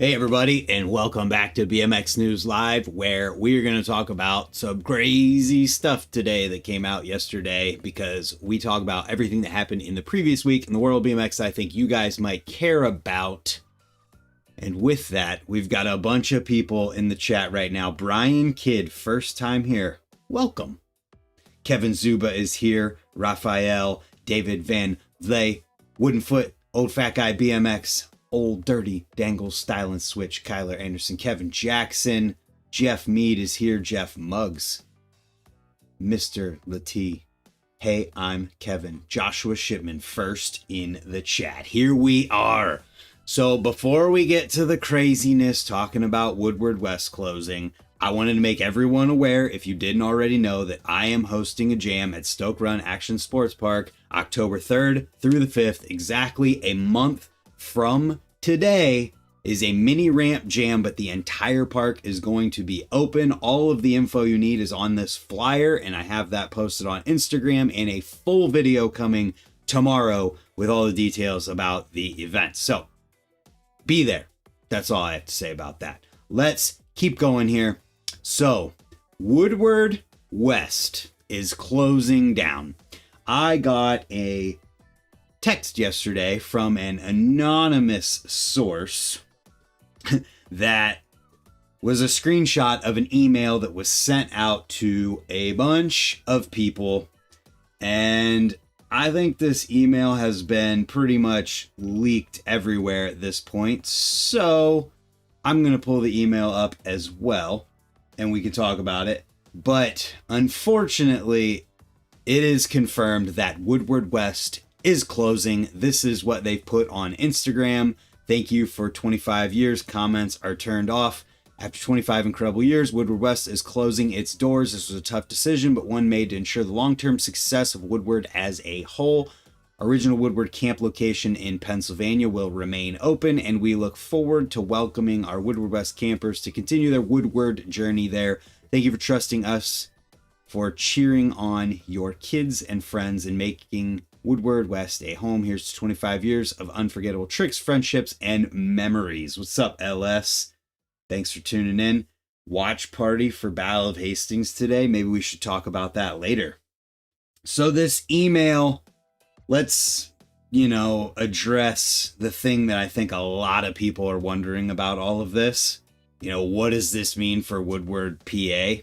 Hey everybody, and welcome back to BMX News Live, where we're going to talk about some crazy stuff today that came out yesterday, because we talk about everything that happened in the previous week in the world of BMX I think you guys might care about. And with that, we've got a bunch of people in the chat right now. Brian Kidd, first time here. Welcome. Kevin Zuba is here. Raphael, David Van Vley, Woodenfoot, Old Fat Guy BMX, Old Dirty, Dangle, Style and Switch, Kyler Anderson, Kevin Jackson, Geoff Meade is here, Jeff Muggs, Mr. Lati. Hey, I'm Kevin. Joshua Shipman first in the chat. Here we are. So before we get to the craziness talking about Woodward West closing, I wanted to make everyone aware, if you didn't already know, that I am hosting a jam at Stoke Run Action Sports Park October 3rd through the 5th, exactly a month from today. Is a mini ramp jam, but the entire park is going to be open. All of the info you need is on this flyer, and I have that posted on Instagram, and a full video coming tomorrow with all the details about the event. So be there. That's all I have to say about that. Let's keep going here. So Woodward West is closing down. I got a text yesterday from an anonymous source that was a screenshot of an email that was sent out to a bunch of people, and I think this email has been pretty much leaked everywhere at this point, so I'm going to pull the email up as well and we can talk about it. But unfortunately, it is confirmed that Woodward West is closing. This is what they've put on Instagram. Thank you for 25 years. Comments are turned off. After 25 incredible years, Woodward West is closing its doors. This was a tough decision, but one made to ensure the long-term success of Woodward as a whole. Original Woodward camp location in Pennsylvania will remain open, and we look forward to welcoming our Woodward West campers to continue their Woodward journey there. Thank you for trusting us, for cheering on your kids and friends, and making Woodward West a home. Here's 25 years of unforgettable tricks, friendships, and memories. What's up, LS? Thanks for tuning in. Watch party for Battle of Hastings today. Maybe we should talk about that later. So this email, let's, address the thing that I think a lot of people are wondering about all of this. What does this mean for Woodward, PA?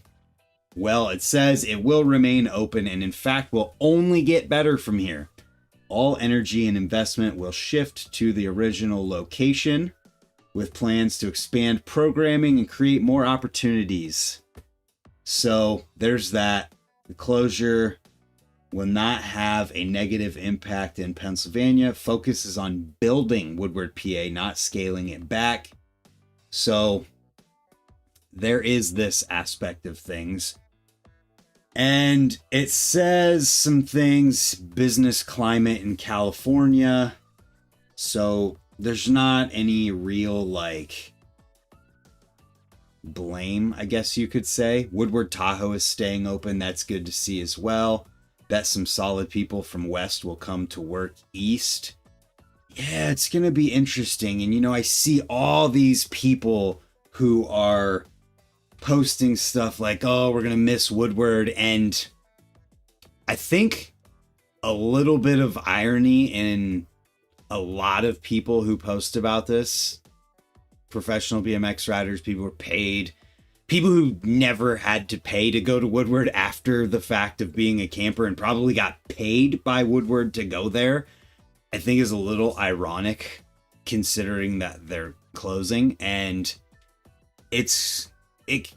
Well, it says it will remain open and in fact will only get better from here. All energy and investment will shift to the original location, with plans to expand programming and create more opportunities. So there's that. The closure will not have a negative impact in Pennsylvania. Focus is on building Woodward, PA, not scaling it back. So there is this aspect of things. And it says some things, business climate in California. So there's not any real, blame, I guess you could say. Woodward Tahoe is staying open. That's good to see as well. Bet some solid people from West will come to work East. Yeah, it's going to be interesting. And, I see all these people who are posting stuff like, oh, we're going to miss Woodward. And I think a little bit of irony in a lot of people who post about this, professional BMX riders, people who are paid, people who never had to pay to go to Woodward after the fact of being a camper and probably got paid by Woodward to go there, I think is a little ironic considering that they're closing. And it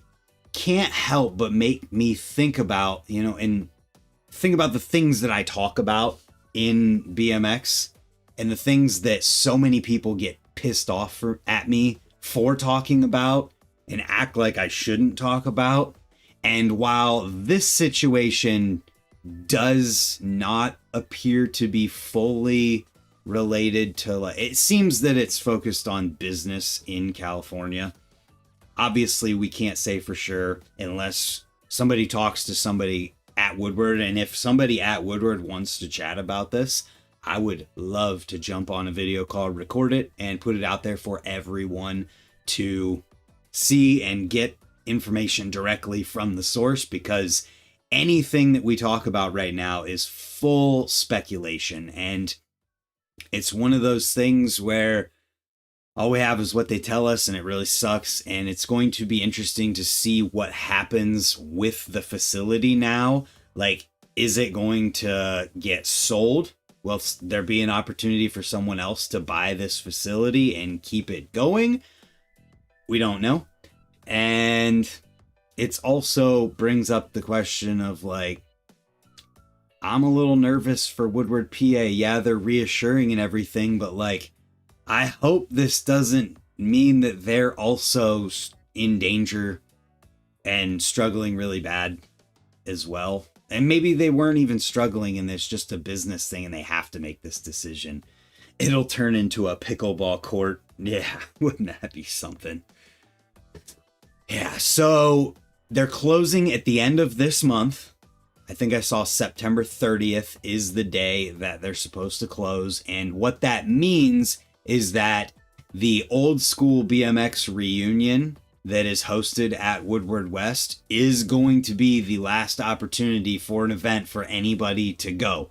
can't help but make me think about, and think about the things that I talk about in BMX and the things that so many people get pissed off at me for talking about and act like I shouldn't talk about. And while this situation does not appear to be fully related to, it seems that it's focused on business in California. Obviously, we can't say for sure unless somebody talks to somebody at Woodward. And if somebody at Woodward wants to chat about this, I would love to jump on a video call, record it, and put it out there for everyone to see and get information directly from the source, because anything that we talk about right now is full speculation. And it's one of those things where all we have is what they tell us, and it really sucks. And it's going to be interesting to see what happens with the facility now. Like, is it going to get sold? Will there be an opportunity for someone else to buy this facility and keep it going? We don't know. And it's also brings up the question of, like, I'm a little nervous for Woodward, PA. Yeah, they're reassuring and everything, but like, I hope this doesn't mean that they're also in danger and struggling really bad as well. And maybe they weren't even struggling and it's just a business thing and they have to make this decision. It'll turn into a pickleball court. Yeah, wouldn't that be something? Yeah, so they're closing at the end of this month. I think I saw September 30th is the day that they're supposed to close. And what that means is that the old school BMX reunion that is hosted at Woodward West is going to be the last opportunity for an event for anybody to go.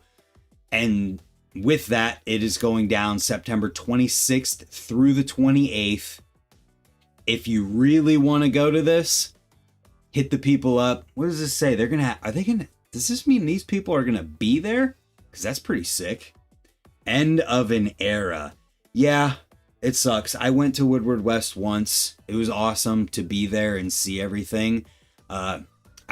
And with that, it is going down September 26th through the 28th. If you really want to go to this, hit the people up. What does this say? Does this mean these people are going to be there? Because that's pretty sick. End of an era. Yeah, it sucks. I went to Woodward West once. It was awesome to be there and see everything. I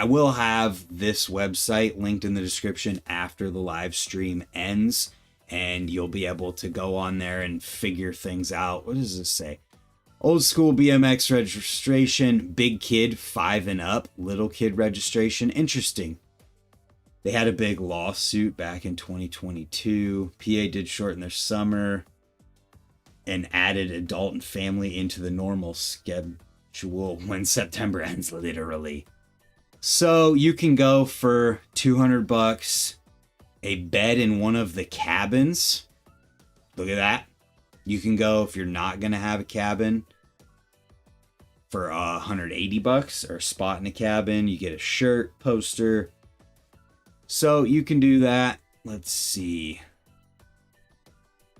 will have this website linked in the description after the live stream ends, and you'll be able to go on there and figure things out. What does this say? Old school BMX registration, big kid 5 and up, little kid registration. Interesting. They had a big lawsuit back in 2022. PA did shorten their summer and added adult and family into the normal schedule when September ends, literally. So you can go for $200, a bed in one of the cabins. Look at that. You can go, if you're not going to have a cabin, for $180 or a spot in a cabin. You get a shirt, poster. So you can do that. Let's see.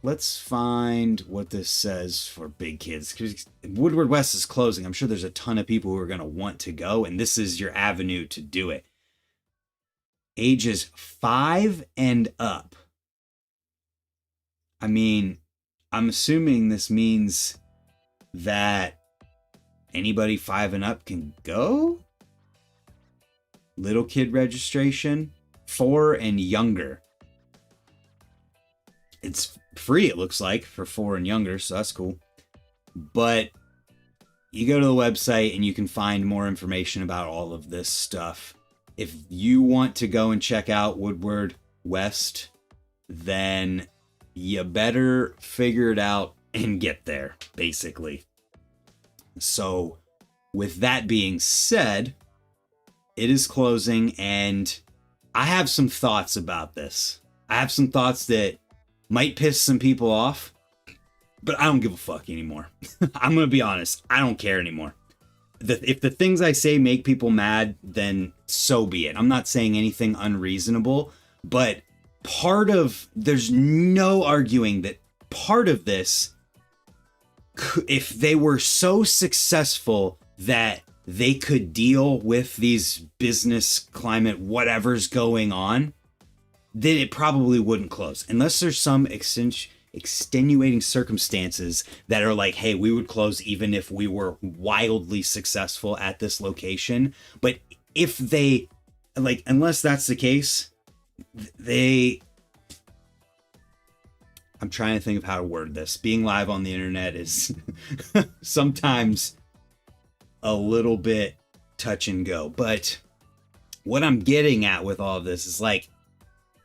Let's find what this says for big kids. Because Woodward West is closing. I'm sure there's a ton of people who are going to want to go, and this is your avenue to do it. Ages 5 and up. I mean, I'm assuming this means that anybody 5 and up can go? Little kid registration, 4 and younger. It's free, it looks like, for 4 and younger, so that's cool. But you go to the website and you can find more information about all of this stuff. If you want to go and check out Woodward West, then you better figure it out and get there, basically. So with that being said, it is closing, and I have some thoughts about this. I have some thoughts that might piss some people off, but I don't give a fuck anymore. I'm going to be honest. I don't care anymore. If the things I say make people mad, then so be it. I'm not saying anything unreasonable, but there's no arguing that part of this, if they were so successful that they could deal with these business climate, whatever's going on, then it probably wouldn't close. Unless there's some extenuating circumstances that are like, hey, we would close even if we were wildly successful at this location. But if they, like, unless that's the case, I'm trying to think of how to word this. Being live on the internet is sometimes a little bit touch and go. But what I'm getting at with all of this is, like,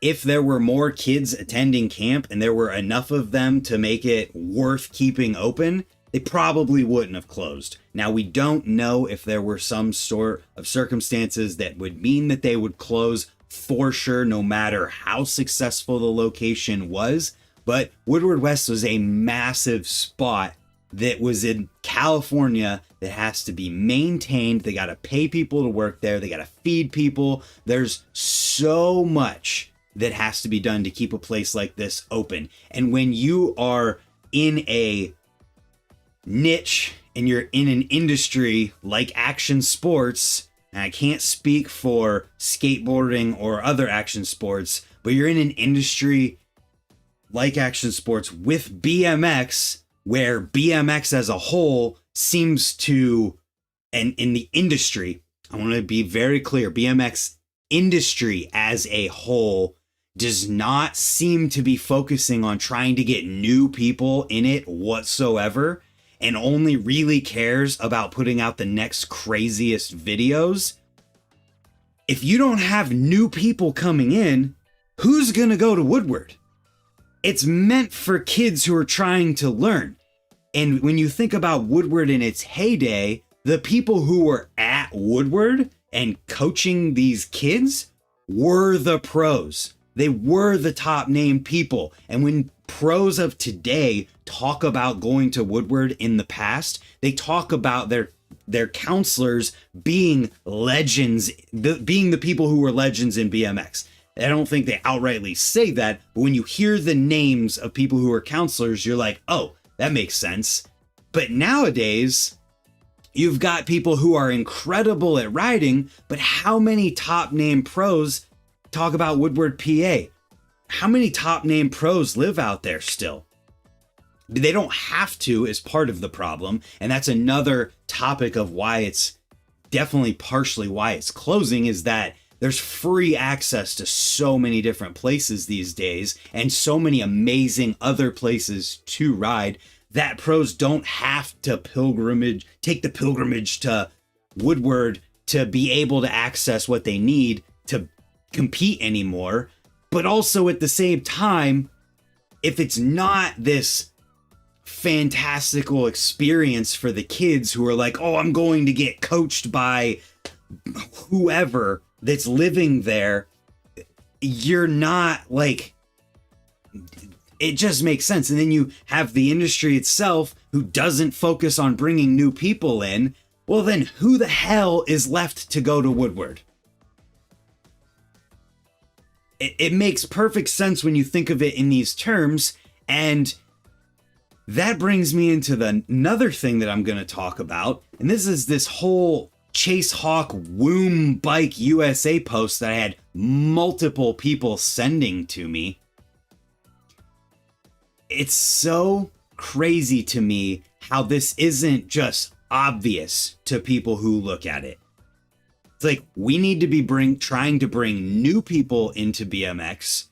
if there were more kids attending camp and there were enough of them to make it worth keeping open, they probably wouldn't have closed. Now, we don't know if there were some sort of circumstances that would mean that they would close for sure, no matter how successful the location was. But Woodward West was a massive spot that was in California that has to be maintained. They got to pay people to work there. They got to feed people. There's so much that has to be done to keep a place like this open. And when you are in a niche and you're in an industry like action sports, and I can't speak for skateboarding or other action sports, but you're in an industry like action sports with BMX, where BMX as a whole seems to, and in the industry, I want to be very clear, BMX industry as a whole does not seem to be focusing on trying to get new people in it whatsoever, and only really cares about putting out the next craziest videos. If you don't have new people coming in, who's going to go to Woodward? It's meant for kids who are trying to learn. And when you think about Woodward in its heyday, the people who were at Woodward and coaching these kids were the pros. They were the top name people. And when pros of today talk about going to Woodward in the past, they talk about their counselors being legends, being the people who were legends in BMX. I don't think they outrightly say that, but when you hear the names of people who are counselors, you're like, oh, that makes sense. But nowadays, you've got people who are incredible at riding, but how many top name pros talk about Woodward, PA? How many top name pros live out there still? They don't have to is part of the problem. And that's another topic of why it's definitely partially why it's closing, is that there's free access to so many different places these days and so many amazing other places to ride that pros don't have to take the pilgrimage to Woodward to be able to access what they need to compete anymore. But also at the same time, if it's not this fantastical experience for the kids who are like, oh, I'm going to get coached by whoever that's living there, you're not like, it just makes sense. And then you have the industry itself who doesn't focus on bringing new people in. Well, then who the hell is left to go to Woodward? It makes perfect sense when you think of it in these terms. And that brings me into another thing that I'm going to talk about. And this is this whole Chase Hawk Woom Bike USA post that I had multiple people sending to me. It's so crazy to me how this isn't just obvious to people who look at it. It's like we need to be trying to bring new people into BMX.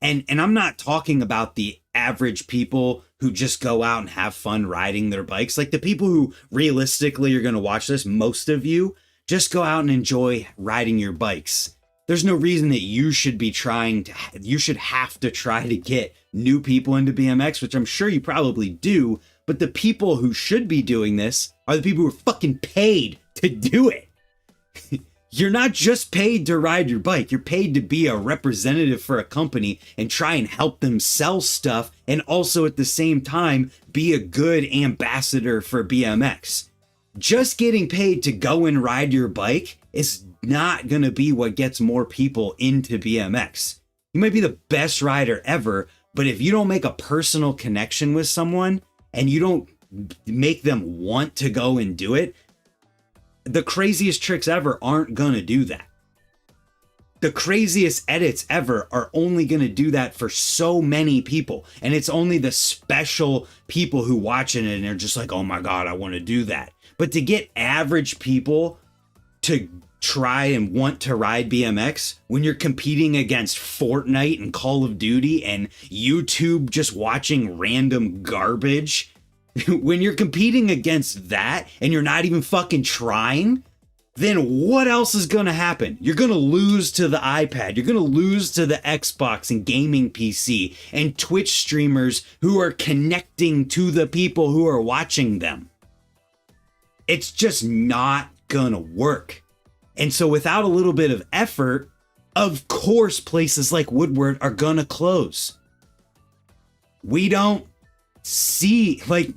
And I'm not talking about the average people who just go out and have fun riding their bikes. Like the people who realistically are going to watch this, most of you, just go out and enjoy riding your bikes. There's no reason that you should have to try to get new people into BMX, which I'm sure you probably do. But the people who should be doing this are the people who are fucking paid to do it. You're not just paid to ride your bike. You're paid to be a representative for a company and try and help them sell stuff, and also at the same time be a good ambassador for BMX. Just getting paid to go and ride your bike is not going to be what gets more people into BMX. You might be the best rider ever, but if you don't make a personal connection with someone and you don't make them want to go and do it, the craziest tricks ever aren't going to do that. The craziest edits ever are only going to do that for so many people. And it's only the special people who watch it and they're just like, oh my God, I want to do that. But to get average people to try and want to ride BMX when you're competing against Fortnite and Call of Duty and YouTube just watching random garbage, when you're competing against that and you're not even fucking trying, then what else is going to happen? You're going to lose to the iPad. You're going to lose to the Xbox and gaming PC and Twitch streamers who are connecting to the people who are watching them. It's just not going to work. And so without a little bit of effort, of course, places like Woodward are going to close. We don't see, like,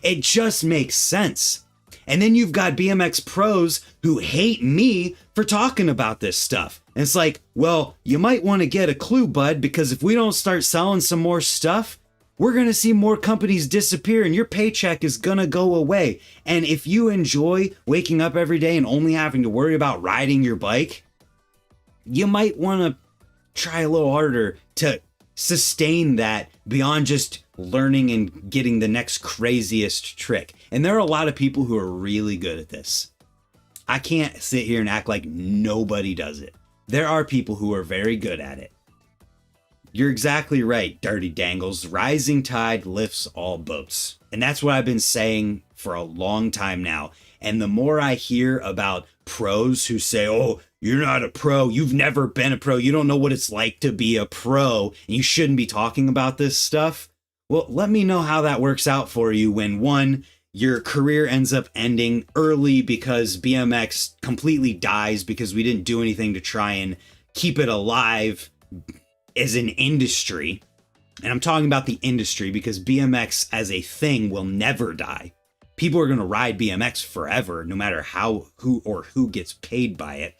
it just makes sense. And then you've got BMX pros who hate me for talking about this stuff. And it's like, well, you might want to get a clue, bud, because if we don't start selling some more stuff, we're going to see more companies disappear and your paycheck is going to go away. And if you enjoy waking up every day and only having to worry about riding your bike, you might want to try a little harder to sustain that beyond just learning and getting the next craziest trick. And there are a lot of people who are really good at this. I can't sit here and act like nobody does it. There are people who are very good at it. You're exactly right, Dirty Dangles. Rising tide lifts all boats. And that's what I've been saying for a long time now. And the more I hear about pros who say, oh, you're not a pro, you've never been a pro, you don't know what it's like to be a pro, and you shouldn't be talking about this stuff. Well, let me know how that works out for you when, one, your career ends up ending early because BMX completely dies because we didn't do anything to try and keep it alive as an industry. And I'm talking about the industry because BMX as a thing will never die. People are going to ride BMX forever, no matter who gets paid by it.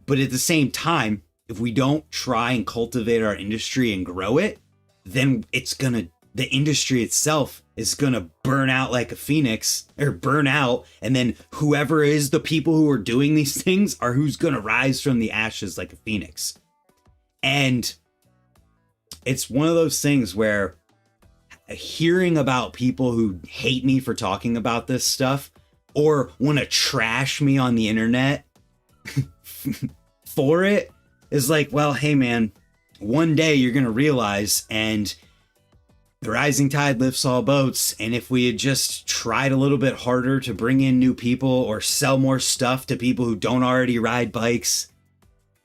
But at the same time, if we don't try and cultivate our industry and grow it, then the industry itself is gonna burn out like a phoenix, or burn out, and then whoever is the people who are doing these things are who's gonna rise from the ashes like a phoenix. And it's one of those things where hearing about people who hate me for talking about this stuff or want to trash me on the internet for it is like, well, hey man, one day you're gonna realize, and the rising tide lifts all boats, and if we had just tried a little bit harder to bring in new people or sell more stuff to people who don't already ride bikes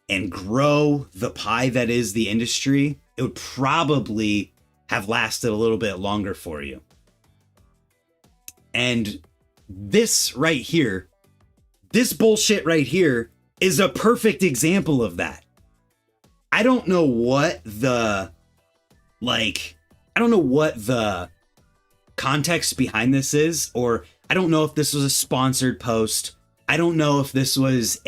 and grow the pie that is the industry, it would probably have lasted a little bit longer for you. And this right here, this bullshit right here is a perfect example of that. I don't know what the context behind this is, or I don't know if this was a sponsored post. I don't know if this was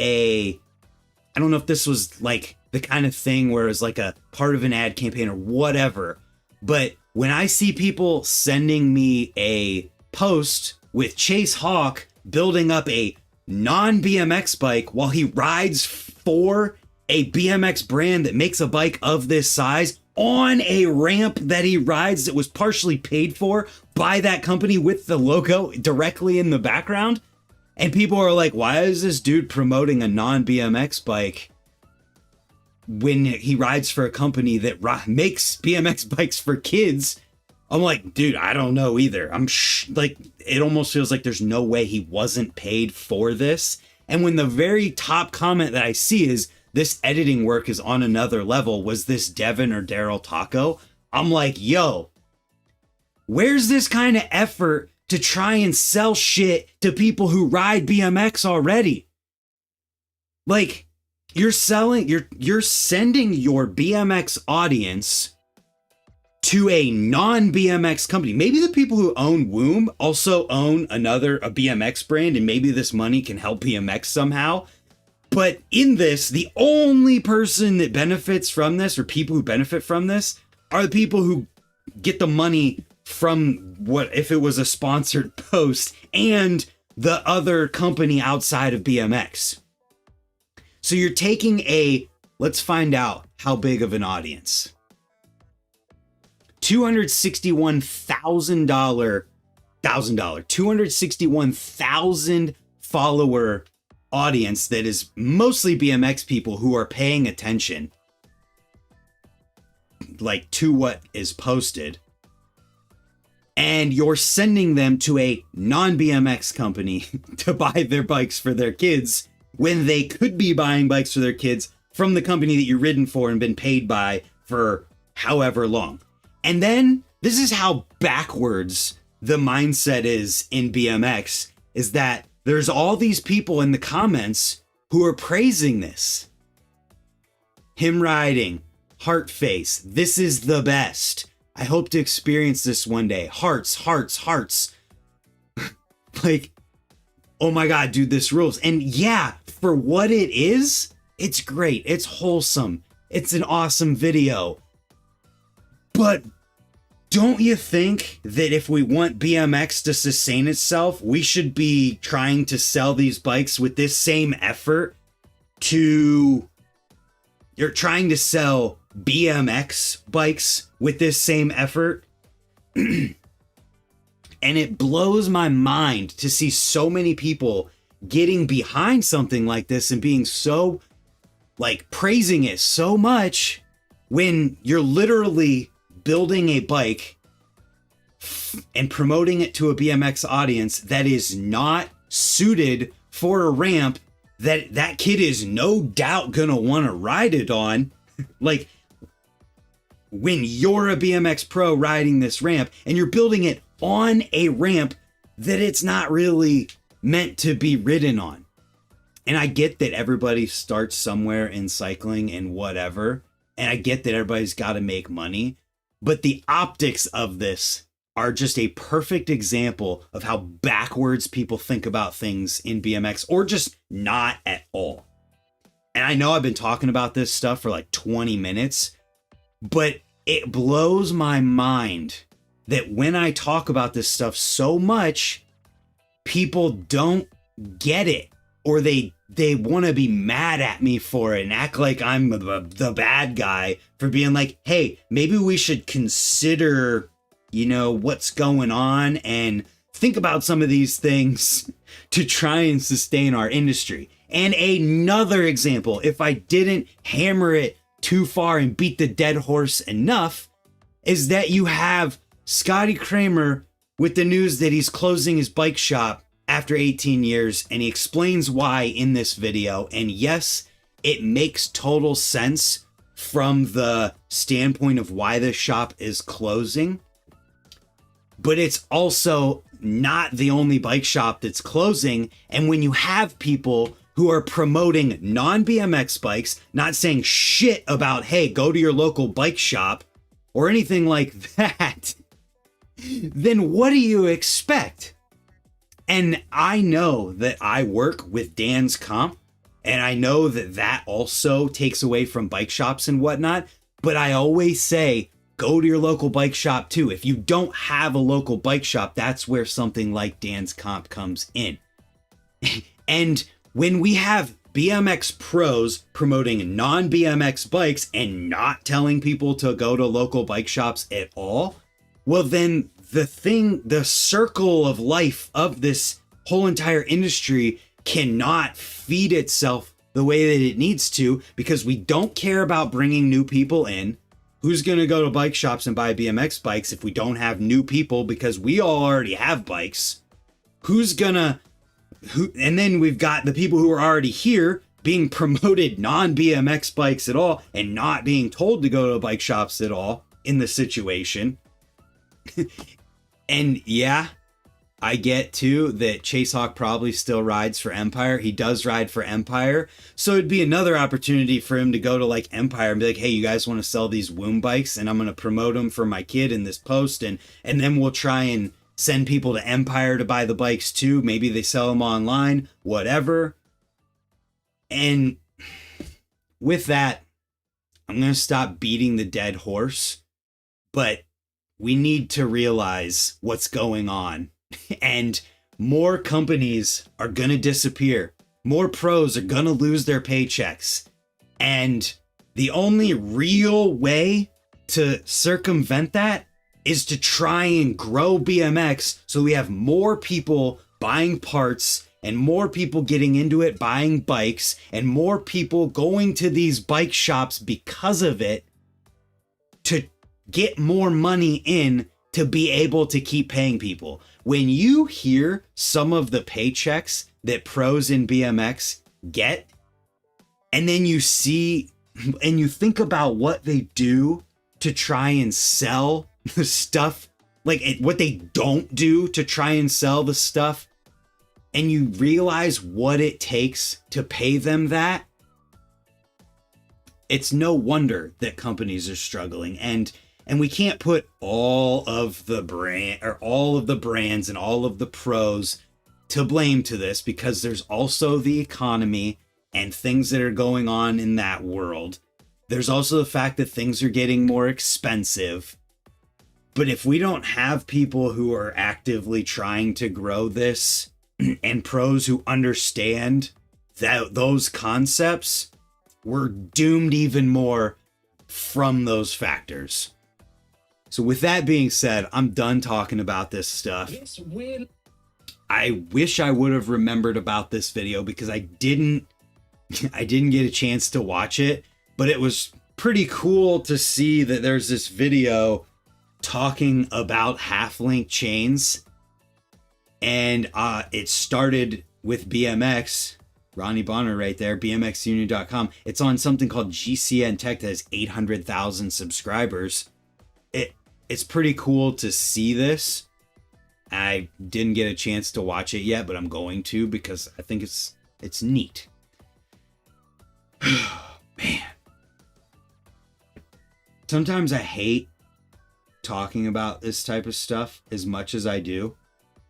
like the kind of thing where it's like a part of an ad campaign or whatever. But when I see people sending me a post with Chase Hawk building up a non-BMX bike while he rides for a BMX brand that makes a bike of this size on a ramp that he rides that was partially paid for by that company with the logo directly in the background, and people are like, why is this dude promoting a non-BMX bike when he rides for a company that makes BMX bikes for kids? I'm like, dude, I don't know either. Like, it almost feels like there's no way he wasn't paid for this. And when the very top comment that I see is, this editing work is on another level, was this Devin or Daryl Taco? I'm like, yo, where's this kind of effort to try and sell shit to people who ride BMX already? Like, you're sending your BMX audience to a non-BMX company. Maybe the people who own Womb also own a BMX brand, and maybe this money can help BMX somehow. But in this, the only person that benefits from this, or people who benefit from this, are the people who get the money from what if it was a sponsored post and the other company outside of BMX. So you're taking let's find out how big of an audience. $261,000 follower audience that is mostly BMX people who are paying attention, like, to what is posted, and you're sending them to a non-BMX company to buy their bikes for their kids when they could be buying bikes for their kids from the company that you've ridden for and been paid by for however long. And then this is how backwards the mindset is in BMX, is that there's all these people in the comments who are praising this. Him riding, heart face, this is the best. I hope to experience this one day. Hearts, hearts, hearts. Like, oh my God, dude, this rules. And yeah, for what it is, it's great. It's wholesome. It's an awesome video. But don't you think that if we want BMX to sustain itself, we should be trying to sell these bikes with this same effort to... You're trying to sell BMX bikes with this same effort? And it blows my mind to see so many people getting behind something like this and being so, like, praising it so much when you're literally building a bike and promoting it to a BMX audience that is not suited for a ramp that kid is no doubt gonna want to ride it on. Like, when you're a BMX pro riding this ramp and you're building it on a ramp that it's not really meant to be ridden on. And I get that everybody starts somewhere in cycling and whatever, and I get that everybody's got to make money, but the optics of this are just a perfect example of how backwards people think about things in BMX, or just not at all. And I know I've been talking about this stuff for like 20 minutes, but it blows my mind that when I talk about this stuff so much, people don't get it, or they want to be mad at me for it and act like I'm the bad guy for being like, hey, maybe we should consider, you know, what's going on and think about some of these things to try and sustain our industry. And another example, if I didn't hammer it too far and beat the dead horse enough, is that you have Scotty Kramer with the news that he's closing his bike shop after 18 years, and he explains why in this video. And yes, it makes total sense from the standpoint of why the shop is closing, but it's also not the only bike shop that's closing. And when you have people who are promoting non-BMX bikes, not saying shit about, hey, go to your local bike shop or anything like that, then what do you expect? And I know that I work with Dan's Comp, and I know that that also takes away from bike shops and whatnot, but I always say, go to your local bike shop too. If you don't have a local bike shop, that's where something like Dan's Comp comes in. And when we have BMX pros promoting non-BMX bikes and not telling people to go to local bike shops at all, well then the circle of life of this whole entire industry cannot feed itself the way that it needs to, because we don't care about bringing new people in. Who's going to go to bike shops and buy BMX bikes if we don't have new people, because we all already have bikes? And then we've got the people who are already here being promoted non-BMX bikes at all and not being told to go to bike shops at all in the situation. And yeah, I get too that Chase Hawk probably still rides for Empire. He does ride for Empire. So it'd be another opportunity for him to go to like Empire and be like, hey, you guys want to sell these Woom bikes? And I'm going to promote them for my kid in this post. And then we'll try and send people to Empire to buy the bikes too. Maybe they sell them online, whatever. And with that, I'm going to stop beating the dead horse. But we need to realize what's going on. And more companies are going to disappear. More pros are going to lose their paychecks. And the only real way to circumvent that is to try and grow BMX so we have more people buying parts and more people getting into it, buying bikes, and more people going to these bike shops because of it, to get more money in to be able to keep paying people. When you hear some of the paychecks that pros in BMX get, and then you see and you think about what they do to try and sell the stuff, like what they don't do to try and sell the stuff, and you realize what it takes to pay them that, it's no wonder that companies are struggling. And And we can't put all of the brands and all of the pros to blame to this, because there's also the economy and things that are going on in that world. There's also the fact that things are getting more expensive. But if we don't have people who are actively trying to grow this and pros who understand that those concepts, we're doomed even more from those factors. So with that being said, I'm done talking about this stuff. I wish I would have remembered about this video, because I didn't get a chance to watch it, but it was pretty cool to see that there's this video talking about half-link chains. And it started with BMX. Ronnie Bonner right there, bmxunion.com. It's on something called GCN Tech that has 800,000 subscribers. It's pretty cool to see this. I didn't get a chance to watch it yet, but I'm going to, because I think it's neat. Man. Sometimes I hate talking about this type of stuff as much as I do.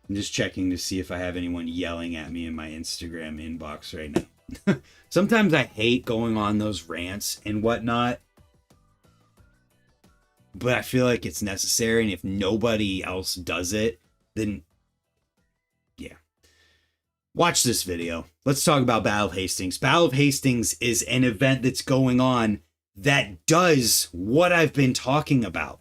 I'm just checking to see if I have anyone yelling at me in my Instagram inbox right now. Sometimes I hate going on those rants and whatnot, but I feel like it's necessary. And if nobody else does it, then yeah. Watch this video. Let's talk about Battle of Hastings. Battle of Hastings is an event that's going on that does what I've been talking about.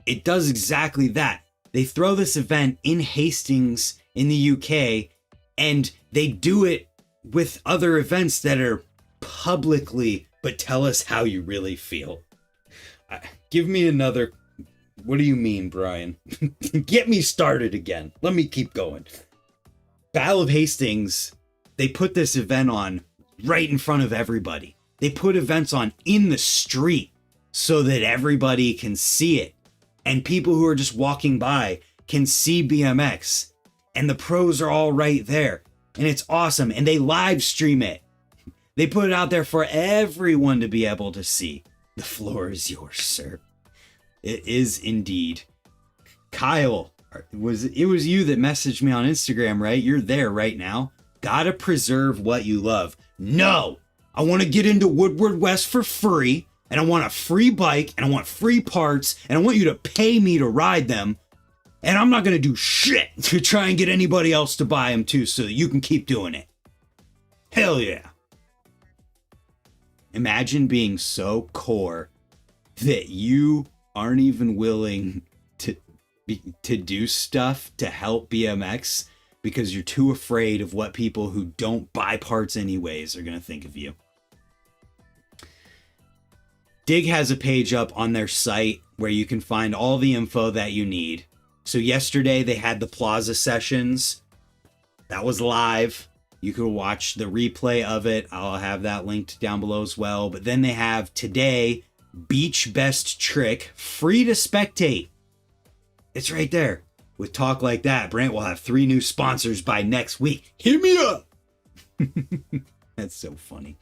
It does exactly that. They throw this event in Hastings in the UK, and they do it with other events that are publicly, but tell us how you really feel. Give me another. What do you mean, Brian? Get me started again. Let me keep going. Battle of Hastings, they put this event on right in front of everybody. They put events on in the street so that everybody can see it. And people who are just walking by can see BMX. And the pros are all right there. And it's awesome. And they live stream it. They put it out there for everyone to be able to see. The floor is yours, sir. It is indeed. Kyle, it was you that messaged me on Instagram, right? You're there right now. Gotta preserve what you love. No! I want to get into Woodward West for free. And I want a free bike, and I want free parts, and I want you to pay me to ride them. And I'm not going to do shit to try and get anybody else to buy them too, so that you can keep doing it. Hell yeah. Imagine being so core that you aren't even willing to do stuff to help BMX because you're too afraid of what people who don't buy parts anyways are going to think of you. Dig has a page up on their site where you can find all the info that you need. So yesterday they had the Plaza sessions. That was live. You could watch the replay of it. I'll have that linked down below as well. But then they have today, Beach Best Trick, free to spectate. It's right there. With talk like that, Brant will have 3 new sponsors by next week. Hit me up. That's so funny.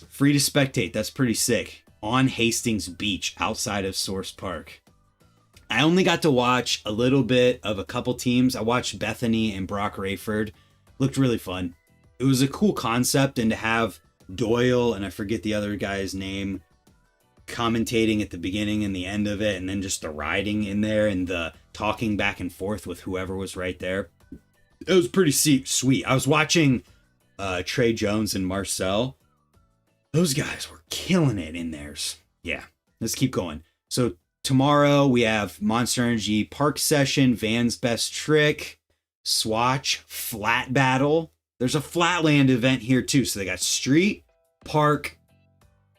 Free to spectate. That's pretty sick. On Hastings Beach outside of Source Park. I only got to watch a little bit of a couple teams. I watched Bethany and Brock Rayford. Looked really fun. It was a cool concept, and to have Doyle, and I forget the other guy's name, commentating at the beginning and the end of it, and then just the riding in there and the talking back and forth with whoever was right there. It was pretty sweet. I was watching Trey Jones and Marcel. Those guys were killing it in theirs. Yeah, let's keep going. So tomorrow we have Monster Energy Park Session, Van's Best Trick, Swatch, Flat Battle. There's a Flatland event here too. So they got street, park.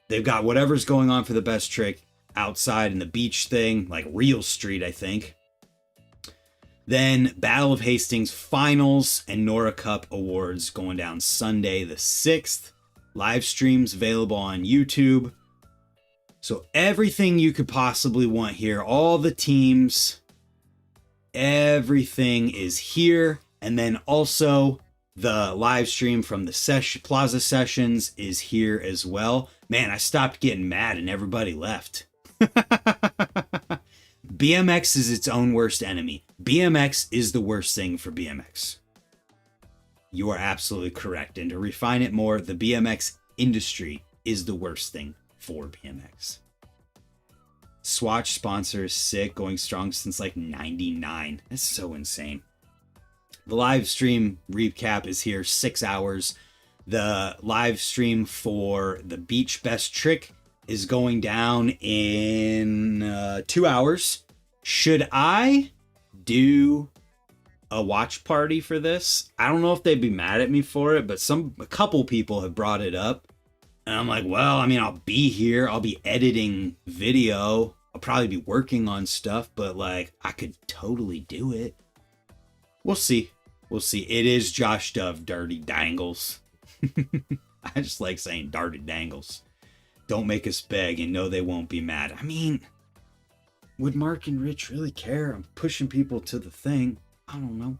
They've got whatever's going on for the best trick outside in the beach thing, like real street, I think. Then Battle of Hastings Finals and NORA Cup Awards going down Sunday the 6th. Live streams available on YouTube. So everything you could possibly want here, all the teams, everything is here. And then also The live stream from the Plaza Sessions is here as well. Man, I stopped getting mad and everybody left. BMX is its own worst enemy. BMX is the worst thing for BMX. You are absolutely correct. And to refine it more, the BMX industry is the worst thing for BMX. Swatch sponsor is sick, going strong since like 99. That's so insane. The live stream recap is here, 6 hours. The live stream for the Beach Best Trick is going down in 2 hours. Should I do a watch party for this? I don't know if they'd be mad at me for it, but a couple people have brought it up. And I'm like, well, I mean, I'll be here. I'll be editing video. I'll probably be working on stuff, but like, I could totally do it. We'll see. We'll see. It is Josh Dove, Dirty Dangles. I just like saying Dirty Dangles. Don't make us beg and know they won't be mad. I mean, would Mark and Rich really care? I'm pushing people to the thing. I don't know.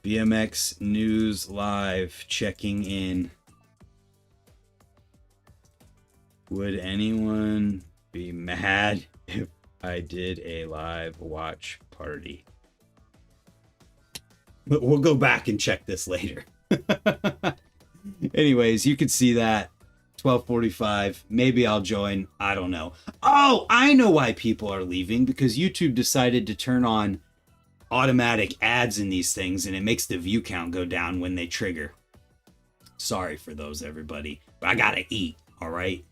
BMX News Live checking in. Would anyone be mad if I did a live watch party? But we'll go back and check this later. Anyways, you can see that. 12:45. Maybe I'll join. I don't know. Oh, I know why people are leaving. Because YouTube decided to turn on automatic ads in these things. And it makes the view count go down when they trigger. Sorry for those, everybody. But I gotta eat. All right?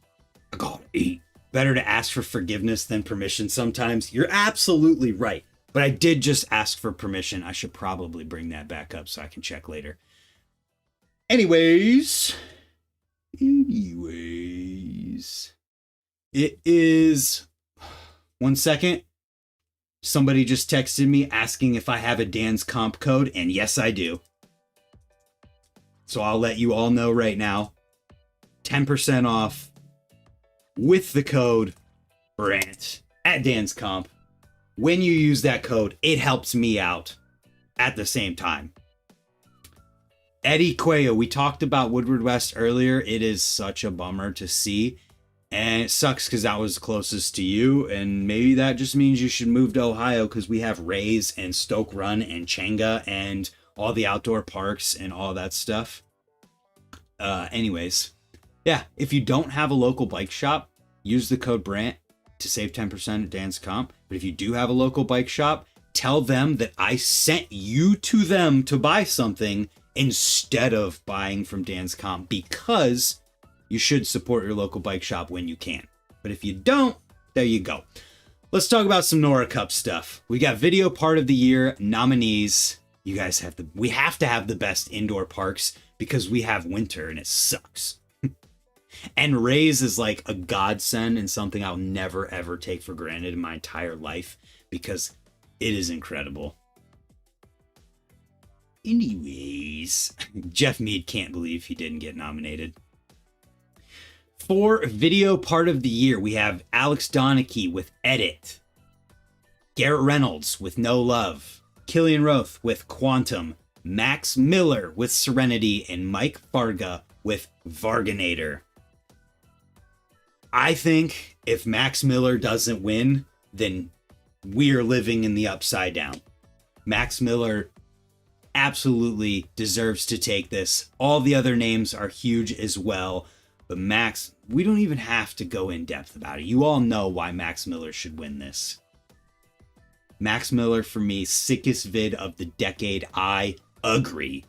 I gotta eat. Better to ask for forgiveness than permission sometimes. You're absolutely right. But I did just ask for permission. I should probably bring that back up so I can check later. Anyways, it is 1 second. Somebody just texted me asking if I have a Dan's comp code, and yes, I do. So I'll let you all know right now. 10% off with the code BRANT at Dan's Comp. When you use that code, it helps me out at the same time. Eddie Cuello, we talked about Woodward West earlier. It is such a bummer to see. And it sucks because that was closest to you. And maybe that just means you should move to Ohio because we have Rays and Stoke Run and Changa and all the outdoor parks and all that stuff. Anyways, yeah, if you don't have a local bike shop, use the code BRANT to save 10% at Dan's Comp. But if you do have a local bike shop, tell them that I sent you to them to buy something instead of buying from Dan's Comp, because you should support your local bike shop when you can. But if you don't, there you go. Let's talk about some NORA Cup stuff. We got Video Part of the Year nominees. You guys we have to have the best indoor parks because we have winter and it sucks. And Rays is like a godsend and something I'll never ever take for granted in my entire life because it is incredible. Anyways, Geoff Meade can't believe he didn't get nominated. For Video Part of the Year, we have Alex Donachie with Edit, Garrett Reynolds with No Love, Killian Roth with Quantum, Max Miller with Serenity, and Mike Varga with Varganator. I think if Max Miller doesn't win, then we're living in the upside down. Max Miller absolutely deserves to take this. All the other names are huge as well. But Max, we don't even have to go in depth about it. You all know why Max Miller should win this. Max Miller, for me, sickest vid of the decade. I agree.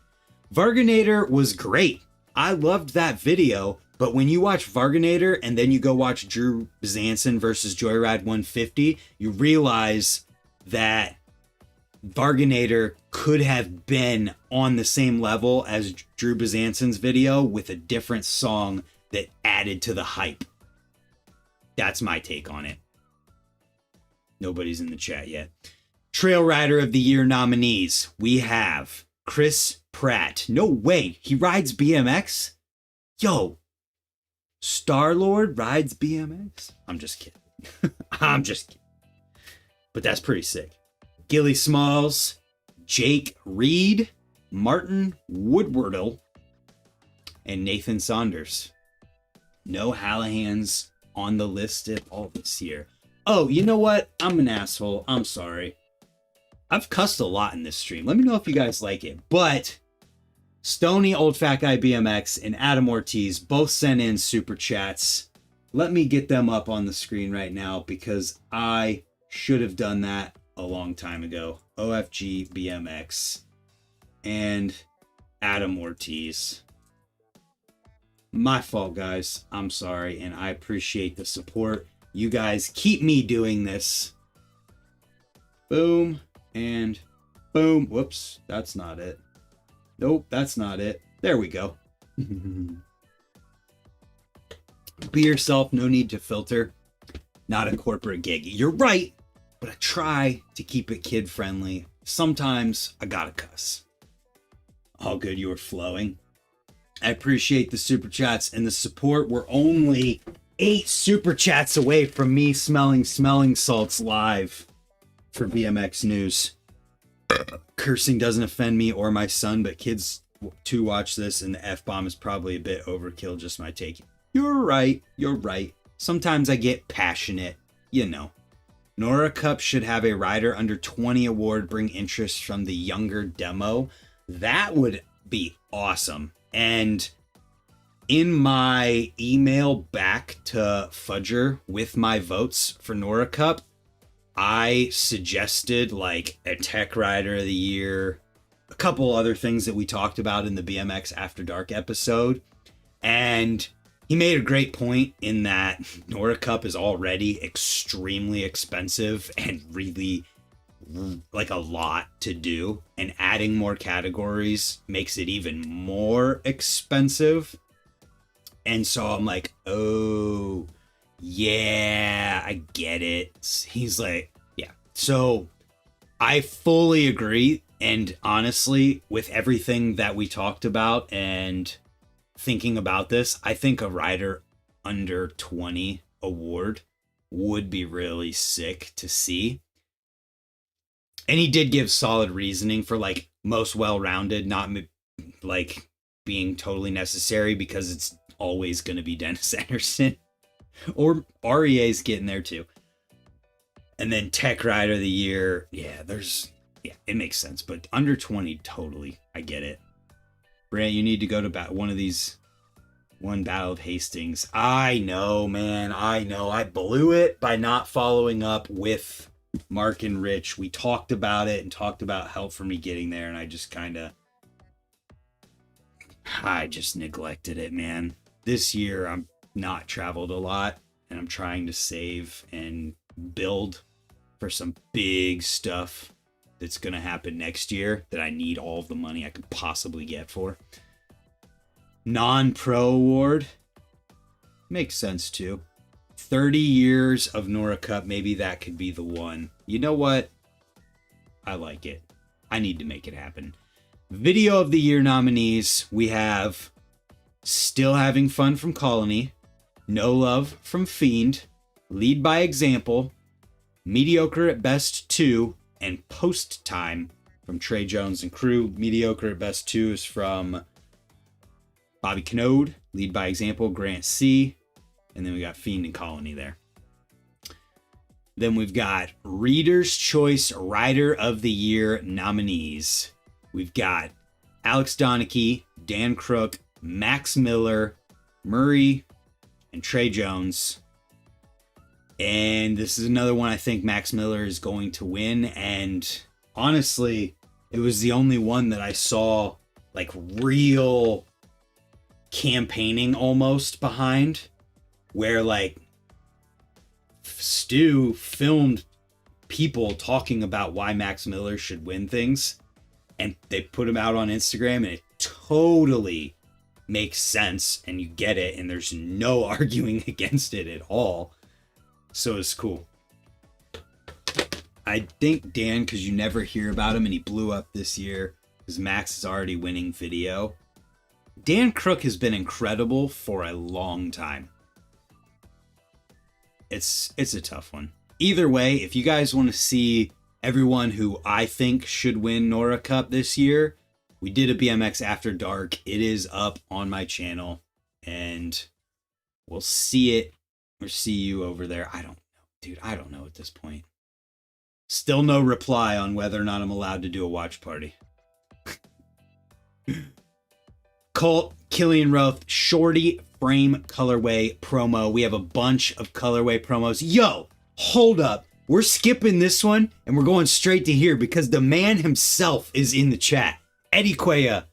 Varganator was great. I loved that video. But when you watch Varganator and then you go watch Drew Bezanson versus Joyride 150, you realize that Varganator could have been on the same level as Drew Bezanson's video with a different song that added to the hype. That's my take on it. Nobody's in the chat yet. Trail Rider of the Year nominees. We have Chris Pratt. No way. He rides BMX? Yo. Star-Lord rides BMX? I'm just kidding. I'm just kidding. But that's pretty sick. Gilly Smalls, Jake Reed, Martin Woodward and Nathan Saunders. No Hallahans on the list at all this year. Oh, you know what? I'm an asshole. I'm sorry. I've cussed a lot in this stream. Let me know if you guys like it. But Stony, Old Fat Guy BMX, and Adam Ortiz both sent in super chats. Let me get them up on the screen right now because I should have done that a long time ago. OFG BMX and Adam Ortiz. My fault, guys. I'm sorry, and I appreciate the support. You guys keep me doing this. Boom and boom. Whoops, that's not it. Nope, that's not it. There we go. Be yourself, no need to filter. Not a corporate gig. You're right, but I try to keep it kid friendly. Sometimes I gotta cuss. All good, you were flowing. I appreciate the super chats and the support. We're only 8 super chats away from me smelling salts live for BMX news. Cursing doesn't offend me or my son, but kids to watch this and the F-bomb is probably a bit overkill, just my take. You're right. Sometimes I get passionate, you know. NORA Cup should have a rider under 20 award bring interest from the younger demo. That would be awesome. And in my email back to Fudger with my votes for NORA Cup, I suggested like a tech rider of the year, a couple other things that we talked about in the BMX After Dark episode. And he made a great point in that NORA Cup is already extremely expensive and really like a lot to do, and adding more categories makes it even more expensive. And so I'm like, oh yeah, I get it. He's like, yeah. So I fully agree. And honestly, with everything that we talked about and thinking about this, I think a rider under 20 award would be really sick to see. And he did give solid reasoning for like most well-rounded, not like being totally necessary, because it's always going to be Dennis Anderson or REA's getting there too. And then tech rider of the year. Yeah, it makes sense, but under 20, totally. I get it. Brant, you need to go to one of these, one Battle of Hastings. I know, man. I know. I blew it by not following up with Mark and Rich. We talked about it and talked about help for me getting there, and I just neglected it, man. This year I'm not traveled a lot, and I'm trying to save and build for some big stuff that's gonna happen next year that I need all of the money I could possibly get for. Non-pro award makes sense too. 30 years of NORA Cup, maybe that could be the one. You know what? I like it. I need to make it happen. Video of the year nominees, we have Still Having Fun from Colony, No Love from Fiend, Lead by Example, Mediocre at Best 2, and Post Time from Trey Jones and crew. Mediocre at Best 2 is from Bobby Knode, Lead by Example, Grant C., and then we got Fiend and Colony there. Then we've got Reader's Choice Rider of the Year nominees. We've got Alex Donachie, Dan Crook, Max Miller, Murray, and Trey Jones. And this is another one I think Max Miller is going to win. And honestly, it was the only one that I saw like real campaigning almost behind, where like Stu filmed people talking about why Max Miller should win things, and they put him out on Instagram, and it totally makes sense, and you get it, and there's no arguing against it at all. So it's cool. I think Dan, because you never hear about him, and he blew up this year because Max is already winning video. Dan Crook has been incredible for a long time. It's a tough one. Either way, if you guys want to see everyone who I think should win NORA Cup this year, We did a BMX After Dark. It is up on my channel, and we'll see it or see you over there. I don't know, dude. I don't know at this point. Still no reply on whether or not I'm allowed to do a watch party. Colt, Killian Roth, Shorty Frame colorway promo. We have a bunch of colorway promos. Yo, hold up. We're skipping this one and we're going straight to here because the man himself is in the chat. Eddie Cuellar,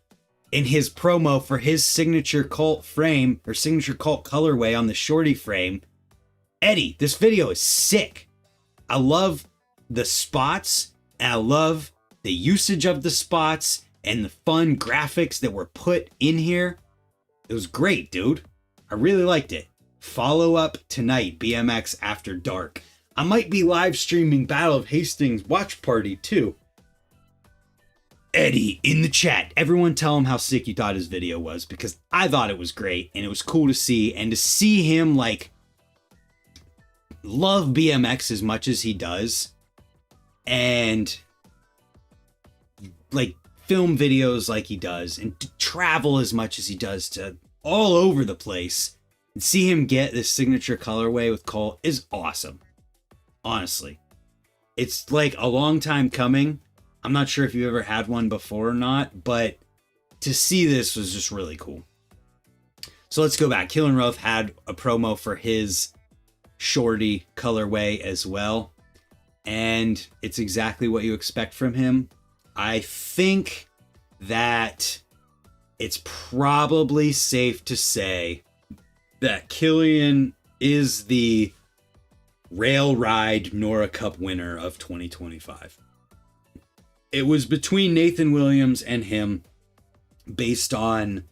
in his promo for his signature Colt frame or signature Colt colorway on the Shorty frame. Eddie, this video is sick. I love the spots, and I love the usage of the spots and the fun graphics that were put in here. It was great, dude. I really liked it. Follow up tonight, BMX After Dark. I might be live streaming Battle of Hastings watch party too. Eddie in the chat. Everyone tell him how sick you thought his video was, because I thought it was great and it was cool to see, and to see him like love BMX as much as he does and like film videos like he does and to travel as much as he does to all over the place, and see him get this signature colorway with Colt is awesome. Honestly, it's like a long time coming. I'm not sure if you ever had one before or not, but to see this was just really cool. So let's go back. Killian Roth had a promo for his Shorty colorway as well, and it's exactly what you expect from him. I think that it's probably safe to say that Killian is the Rail Ride NORA Cup winner of 2025. It was between Nathan Williams and him based on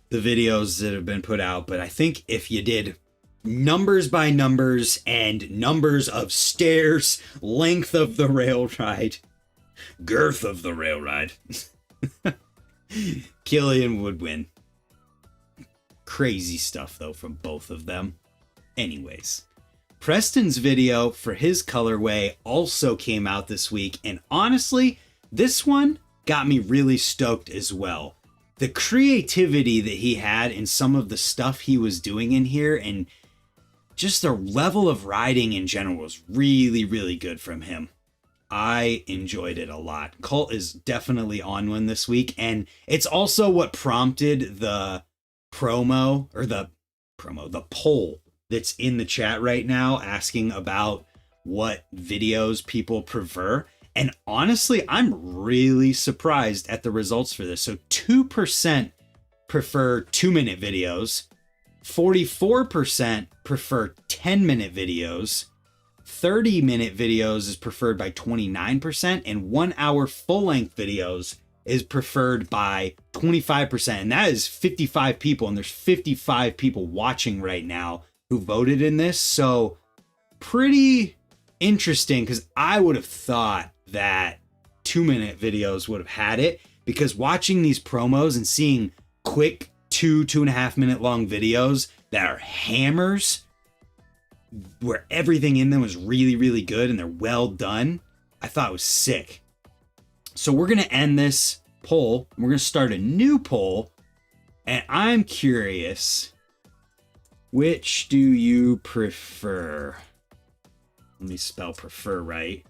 the videos that have been put out, but I think if you did numbers by numbers and numbers of stairs, length of the rail ride, girth of the rail ride, Killian would win. Crazy stuff though from both of them. Anyways, Preston's video for his colorway also came out this week, and honestly, this one got me really stoked as well. The creativity that he had in some of the stuff he was doing in here, and just the level of riding in general, was really, really good from him. I enjoyed it a lot. Colt is definitely on one this week, and it's also what prompted the the poll that's in the chat right now asking about what videos people prefer. And honestly, I'm really surprised at the results for this. So 2% prefer 2-minute videos, 44% prefer 10-minute videos, 30-minute videos is preferred by 29%, and 1 hour full-length videos is preferred by 25%. And that is 55 people, and there's 55 people watching right now who voted in this. So pretty interesting, because I would have thought that 2-minute videos would have had it, because watching these promos and seeing quick 2.5 minute long videos that are hammers, where everything in them was really, really good and they're well done, I thought it was sick. So we're going to end this poll. We're going to start a new poll, and I'm curious, which do you prefer? Let me spell prefer right.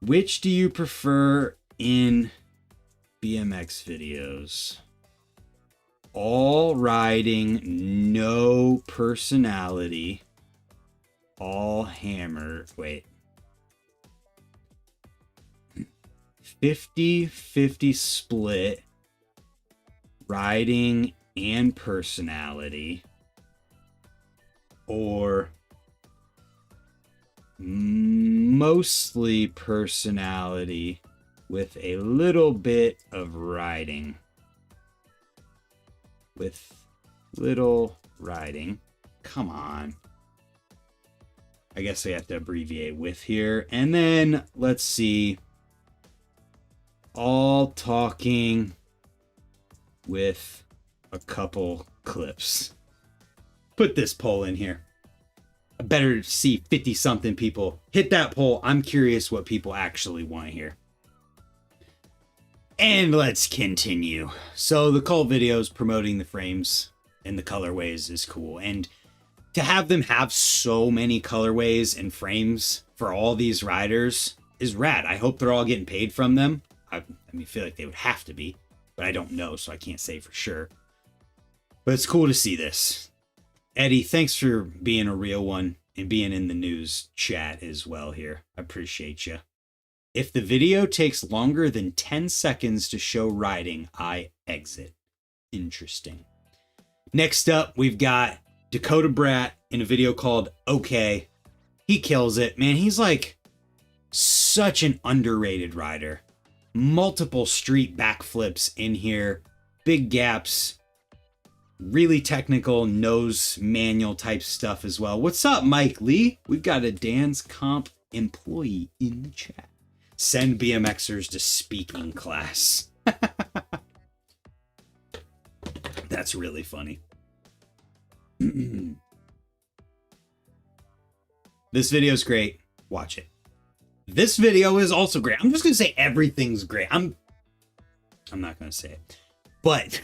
Which do you prefer in BMX videos? All riding, no personality, all hammer. Wait. 50-50 split, riding and personality, or mostly personality with a little bit of riding. With little riding. Come on. I guess I have to abbreviate with here. And then let's see. All talking with a couple clips. Put this poll in here. I better see 50 something people hit that poll. I'm curious what people actually want to hear. And let's continue. So the cult videos promoting the frames and the colorways is cool. And to have them have so many colorways and frames for all these riders is rad. I hope they're all getting paid from them. I feel like they would have to be, but I don't know, so I can't say for sure. But it's cool to see this. Eddie, thanks for being a real one and being in the news chat as well here. I appreciate you. If the video takes longer than 10 seconds to show riding, I exit. Interesting. Next up, we've got Dakota Brat in a video called Okay. He kills it. Man, he's like such an underrated rider. Multiple street backflips in here. Big gaps. Really technical nose manual type stuff as well. What's up, Mike Lee? We've got a Dan's Comp employee in the chat. Send BMXers to speaking class. That's really funny. This video is great. Watch it. This video is also great. I'm just going to say everything's great. I'm not going to say it. But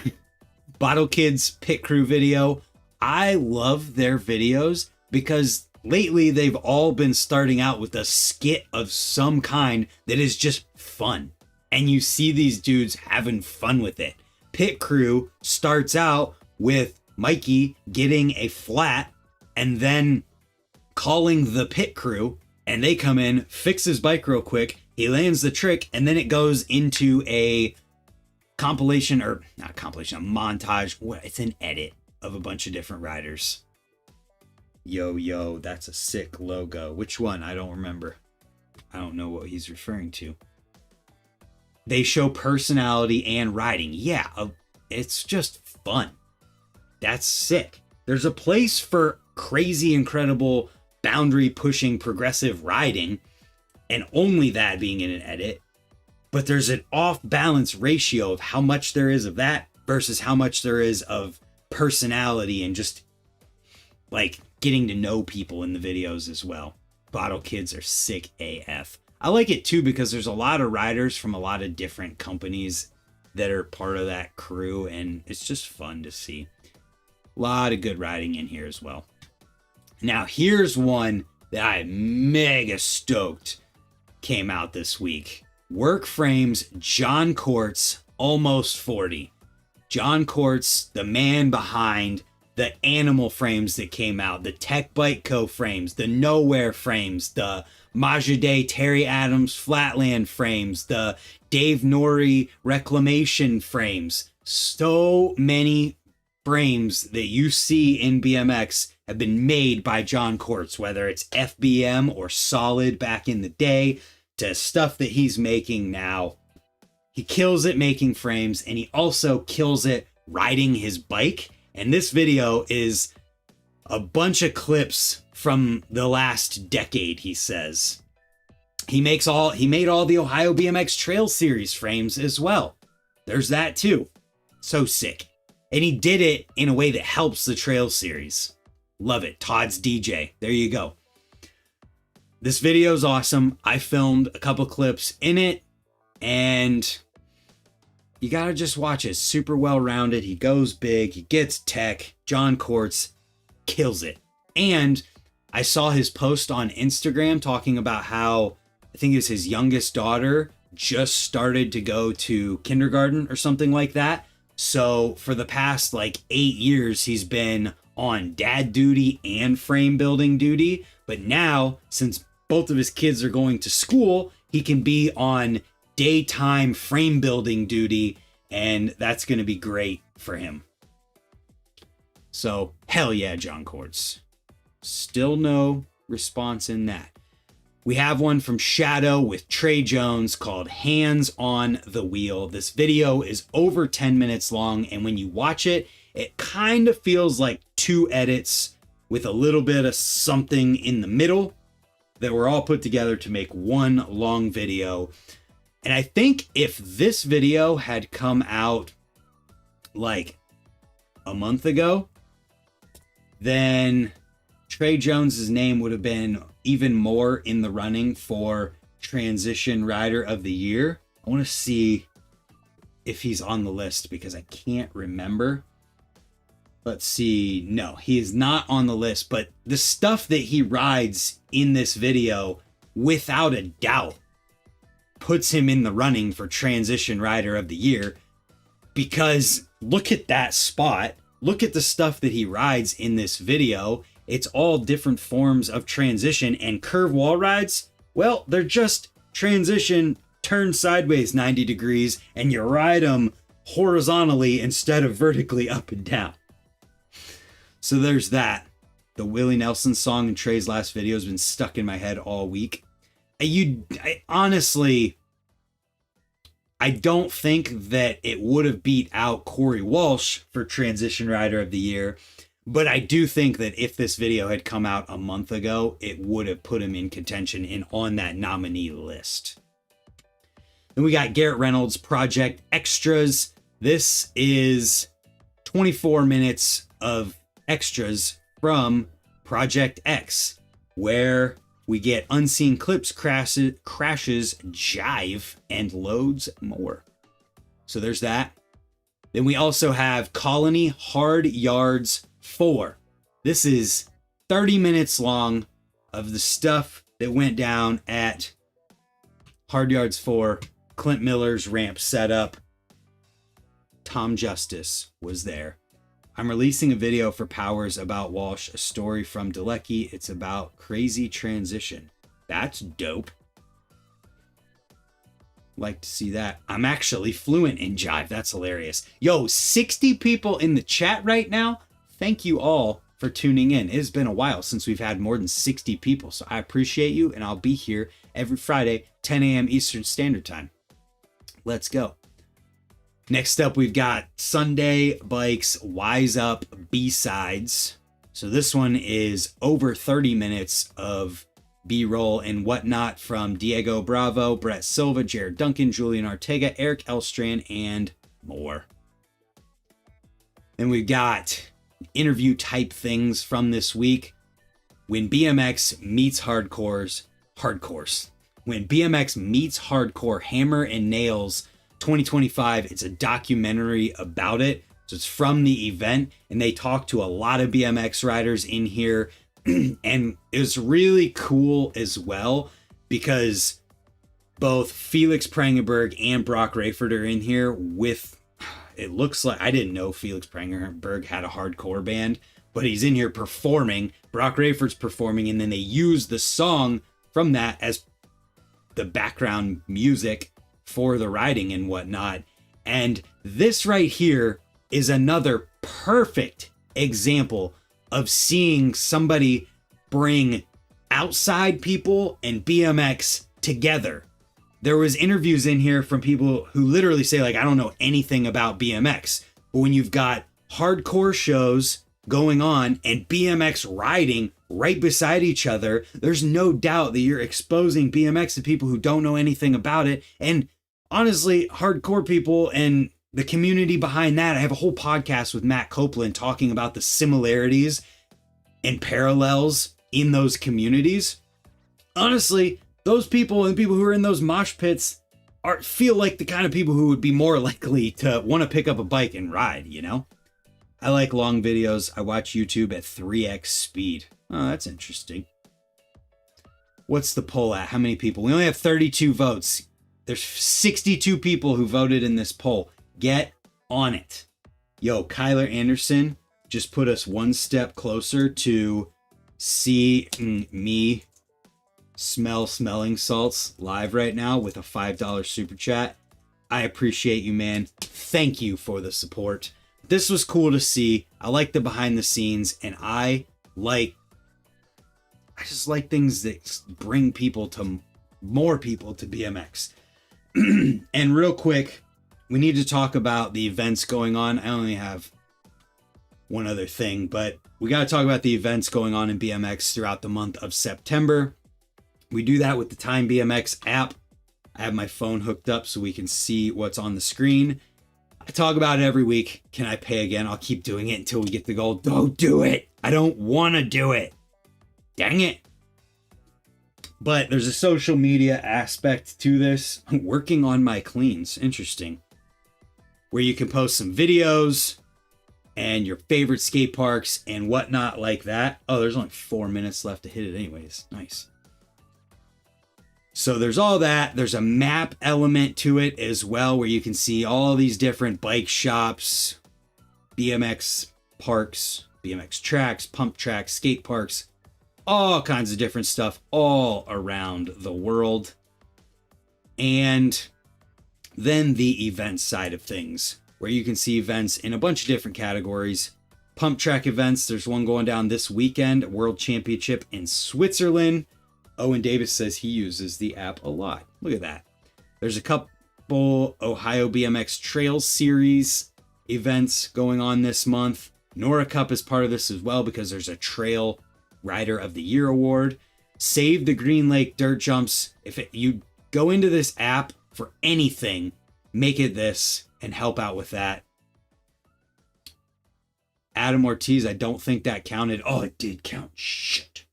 Bottle Kids Pit Crew video, I love their videos because lately they've all been starting out with a skit of some kind that is just fun. And you see these dudes having fun with it. Pit Crew starts out with Mikey getting a flat and then calling the pit crew, and they come in, fix his bike real quick. He lands the trick, and then it goes into a compilation, or not a compilation, a montage. It's an edit of a bunch of different riders. Yo, that's a sick logo. Which one? I don't remember. I don't know what he's referring to. They show personality and riding. Yeah, it's just fun. That's sick. There's a place for crazy, incredible, boundary pushing, progressive riding, and only that being in an edit. But there's an off balance ratio of how much there is of that versus how much there is of personality and just like getting to know people in the videos as well. Bottle Kids are sick AF. I like it too because there's a lot of riders from a lot of different companies that are part of that crew, and it's just fun to see. A lot of good riding in here as well. Now here's one that I'm mega stoked came out this week. Work Frames, John Courts, almost 40. John Courts, the man behind the animal frames that came out, the Tech Bike Co. frames, the Nowhere frames, the Majide Terry Adams Flatland frames, the Dave Norrie Reclamation frames. So many frames that you see in BMX have been made by John Courts, whether it's FBM or Solid back in the day to stuff that he's making now. He kills it making frames, and he also kills it riding his bike. And this video is a bunch of clips from the last decade, he says. He made all the Ohio BMX Trail Series frames as well. There's that too. So sick. And he did it in a way that helps the Trail Series. Love it. Todd's DJ. There you go. This video is awesome. I filmed a couple clips in it, and you gotta just watch it. Super well rounded. He goes big. He gets tech. John Courts kills it. And I saw his post on Instagram talking about how I think it was his youngest daughter just started to go to kindergarten or something like that. So for the past like 8 years, he's been on dad duty and frame building duty. But now, since both of his kids are going to school, he can be on daytime frame building duty, and that's going to be great for him. So hell yeah, John Courts. Still no response in that. We have one from Shadow with Trey Jones called Hands on the Wheel. This video is over 10 minutes long, and when you watch it, it kind of feels like two edits with a little bit of something in the middle that were all put together to make one long video. And I think if this video had come out like a month ago, then Trey Jones's name would have been even more in the running for Transition Rider of the Year. I want to see if he's on the list because I can't remember. Let's see. No, he is not on the list, but the stuff that he rides in this video, without a doubt, puts him in the running for Transition Rider of the Year, because look at that spot. Look at the stuff that he rides in this video. It's all different forms of transition, and curve wall rides, well, they're just transition, turn sideways 90 degrees, and you ride them horizontally instead of vertically up and down. So there's that. The Willie Nelson song in Trey's last video has been stuck in my head all week. Honestly, I don't think that it would have beat out Corey Walsh for Transition Rider of the Year, but I do think that if this video had come out a month ago, it would have put him in contention and on that nominee list. Then we got Garrett Reynolds' Project Extras. This is 24 minutes of extras from Project X, where we get unseen clips, crashes, jive, and loads more. So there's that. Then we also have Colony Hard Yards 4. This is 30 minutes long of the stuff that went down at Hard Yards 4. Clint Miller's ramp setup. Tom Justice was there. I'm releasing a video for Powers about Walsh, a story from Delecky. It's about crazy transition. That's dope. Like to see that. I'm actually fluent in jive. That's hilarious. Yo, 60 people in the chat right now. Thank you all for tuning in. It has been a while since we've had more than 60 people, so I appreciate you, and I'll be here every Friday, 10 a.m. Eastern Standard Time. Let's go. Next up, we've got Sunday Bikes Wise Up B-Sides. So this one is over 30 minutes of B-roll and whatnot from Diego Bravo, Brett Silva, Jared Duncan, Julian Ortega, Eric Elstrand, and more. Then we've got interview type things from this week. When BMX meets hardcores. When BMX meets hardcore, Hammer and Nails 2025. It's a documentary about it. So it's from the event, and they talk to a lot of BMX riders in here. And it was really cool as well because both Felix Prangenberg and Brock Rayford are in here with, it looks like, I didn't know Felix Prangenberg had a hardcore band, but he's in here performing. Brock Rayford's performing, and then they use the song from that as the background music for the riding and whatnot. And this right here is another perfect example of seeing somebody bring outside people and BMX together. There was interviews in here from people who literally say, like, I don't know anything about BMX. But when you've got hardcore shows going on and BMX riding right beside each other, there's no doubt that you're exposing BMX to people who don't know anything about it. And honestly, hardcore people and the community behind that, I have a whole podcast with Matt Copeland talking about the similarities and parallels in those communities. Honestly, those people and people who are in those mosh pits feel like the kind of people who would be more likely to want to pick up a bike and ride, you know? I like long videos. I watch YouTube at 3x speed. Oh, that's interesting. What's the poll at? How many people? We only have 32 votes. There's 62 people who voted in this poll. Get on it. Yo, Kyler Anderson just put us one step closer to see me smelling salts live right now with a $5 super chat. I appreciate you, man. Thank you for the support. This was cool to see. I like the behind the scenes, and I just like things that bring people to more people to BMX. And real quick, we need to talk about the events going on. I only have one other thing, but we got to talk about the events going on in BMX throughout the month of September. We do that with the Time BMX app. I have my phone hooked up so we can see what's on the screen. I talk about it every week. Can I pay again? I'll keep doing it until we get the goal. Don't do it. I don't want to do it. Dang it. But there's a social media aspect to this. I'm working on my cleans. Interesting. where you can post some videos and your favorite skate parks and whatnot like that. Oh, there's only 4 minutes left to hit it anyways. Nice. So there's all that. There's a map element to it as well, where you can see all these different bike shops, BMX parks, BMX tracks, pump tracks, skate parks, all kinds of different stuff all around the world. And then the event side of things, where you can see events in a bunch of different categories. Pump track events, there's one going down this weekend, World Championship in Switzerland. Owen Davis says he uses the app a lot. Look at that. There's a couple Ohio BMX Trails Series events going on this month. NORA Cup is part of this as well, because there's a Trail Rider of the Year award. Save the Green Lake Dirt Jumps. You go into this app for anything, make it this and help out with that. Adam Ortiz, I don't think that counted. Oh, it did count. Shit.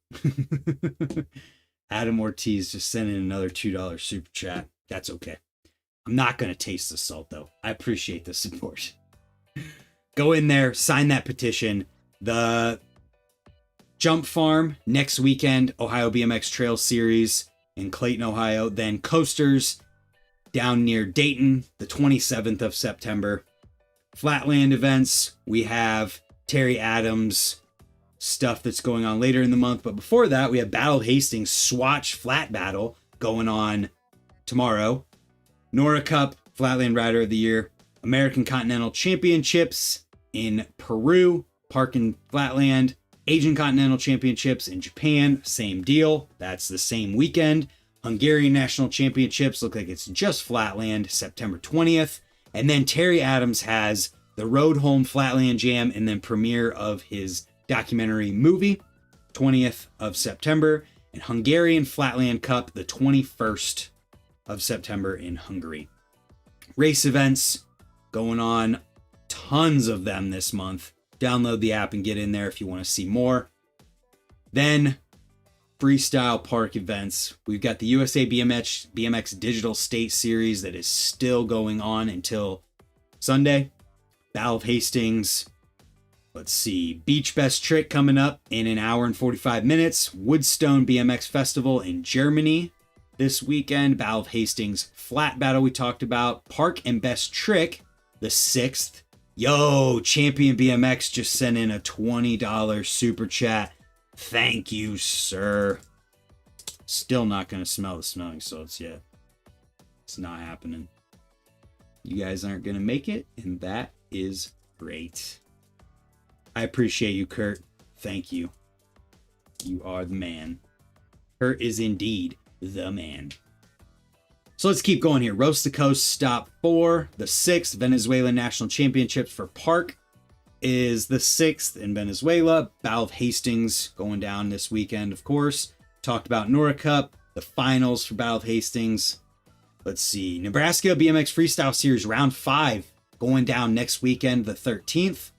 Adam Ortiz just sent in another $2 super chat. That's okay. I'm not going to taste the salt, though. I appreciate the support. Go in there, sign that petition. The Jump Farm next weekend, Ohio BMX Trail Series in Clayton, Ohio. Then Coasters down near Dayton, the 27th of September. Flatland events, we have Terry Adams stuff that's going on later in the month. But before that, we have Battle of Hastings Swatch Flat Battle going on tomorrow. NORA Cup Flatland Rider of the Year. American Continental Championships in Peru, Park and Flatland. Asian Continental Championships in Japan, same deal. That's the same weekend. Hungarian National Championships, look like it's just Flatland, September 20th. And then Terry Adams has the Road Home Flatland Jam and then premiere of his documentary movie, 20th of September. And Hungarian Flatland Cup, the 21st of September in Hungary. Race events going on, tons of them this month. Download the app and get in there if you want to see more. Then freestyle park events. We've got the USA BMX Digital State Series that is still going on until Sunday. Battle of Hastings. Let's see. Beach Best Trick coming up in an hour and 45 minutes. Woodstone BMX Festival in Germany this weekend. Battle of Hastings Flat Battle we talked about. Park and Best Trick the 6th. Yo, Champion BMX just sent in a $20 super chat. Thank you, sir. Still not going to smell the smelling salts yet. It's not happening. You guys aren't going to make it, and that is great. I appreciate you, Kurt. Thank you. You are the man. Kurt is indeed the man. So let's keep going here. Roast the Coast Stop 4, the 6th. Venezuela National Championships for Park is the 6th in Venezuela. Battle of Hastings going down this weekend, of course. Talked about NORA Cup, the finals for Battle of Hastings. Let's see. Nebraska BMX Freestyle Series Round 5 going down next weekend, the 13th.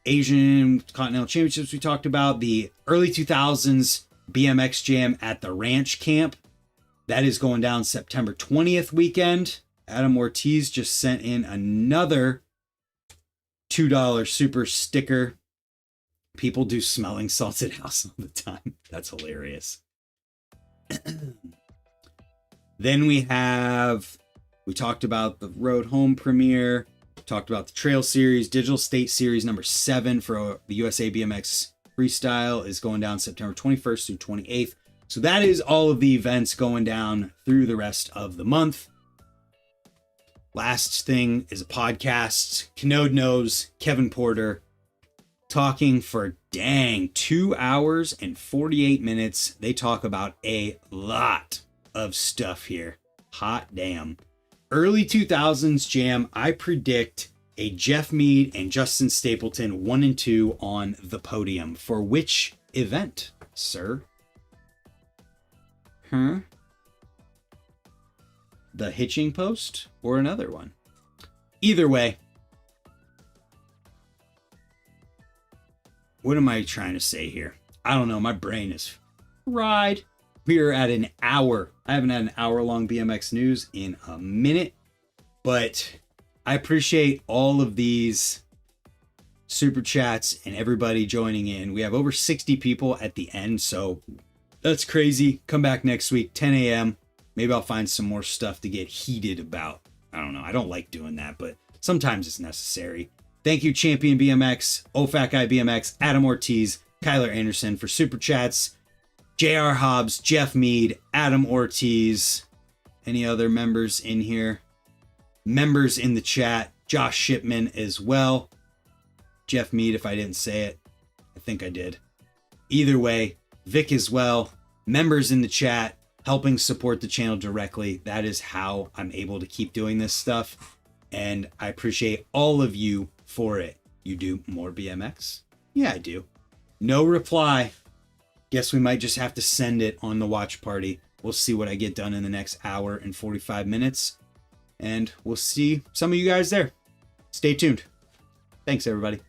Asian Continental Championships we talked about. The early 2000s BMX Jam at the Ranch Camp. That is going down September 20th weekend. Adam Ortiz just sent in another $2 super sticker. People do smelling salted house all the time. That's hilarious. Then we talked about the Road Home premiere. Talked about the Trail Series. Digital State Series number 7 for the USA BMX Freestyle is going down September 21st through 28th. So that is all of the events going down through the rest of the month. Last thing is a podcast. Canode Knows, Kevin Porter, talking for 2 hours and 48 minutes. They talk about a lot of stuff here. Hot damn. Early 2000s Jam, I predict a Geoff Meade and Justin Stapleton 1 and 2 on the podium. For which event, sir? The hitching post or another one? Either way, what am I trying to say here? I don't know. My brain is fried. We are at an hour. I haven't had an hour-long BMX news in a minute, but I appreciate all of these super chats and everybody joining in. We have over 60 people at the end, so that's crazy. Come back next week, 10 a.m. Maybe I'll find some more stuff to get heated about. I don't know. I don't like doing that, but sometimes it's necessary. Thank you, Champion BMX, OFAC Guy BMX, Adam Ortiz, Kyler Anderson for super chats, JR Hobbs, Geoff Meade, Adam Ortiz. Any other members in here? Members in the chat, Josh Shipman as well. Geoff Meade, if I didn't say it. I think I did. Either way, Vic as well. Members in the chat, helping support the channel directly. That is how I'm able to keep doing this stuff. And I appreciate all of you for it. You do more BMX? Yeah, I do. No reply. Guess we might just have to send it on the watch party. We'll see what I get done in the next hour and 45 minutes. And we'll see some of you guys there. Stay tuned. Thanks, everybody.